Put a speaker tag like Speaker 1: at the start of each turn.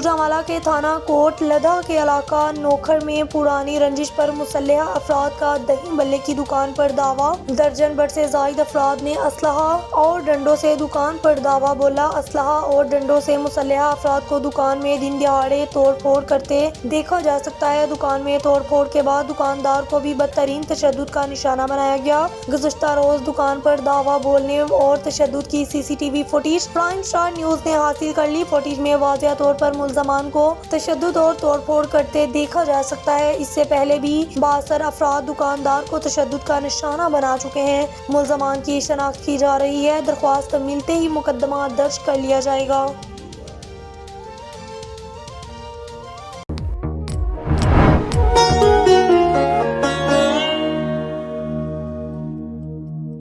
Speaker 1: गुजरांवाला के थाना कोट लदा के इलाका नोखर में पुरानी रंजिश पर मुसल्लह अफराद का दही बल्ले की दुकान पर दावा। दर्जन भर से जायद अफराद ने असलहा और डंडों से दुकान पर दावा बोला। असलहा और डंडों से मुसल्लह अफराद को दुकान में दिन दिहाड़े तोड़ फोड़ करते देखा जा सकता है। दुकान में तोड़ फोड़ के बाद दुकानदार को भी बदतरीन तशद्दुद का निशाना बनाया गया। गुज़श्ता रोज दुकान पर दावा बोलने और तशद्दुद की CCTV footage prime star news ने हासिल कर ली। फुटेज में वाज़ेह तौर पर मुल्ज़मान को तशद्दुद और तोड़ फोड़ करते देखा जा सकता है। इससे पहले भी बासर अफराद दुकानदार को तशद्दुद का निशाना बना चुके हैं। मुल्ज़मान की शनाख्त की जा रही है। दरख्वास्त मिलते ही मुकदमा दर्ज कर लिया जाएगा।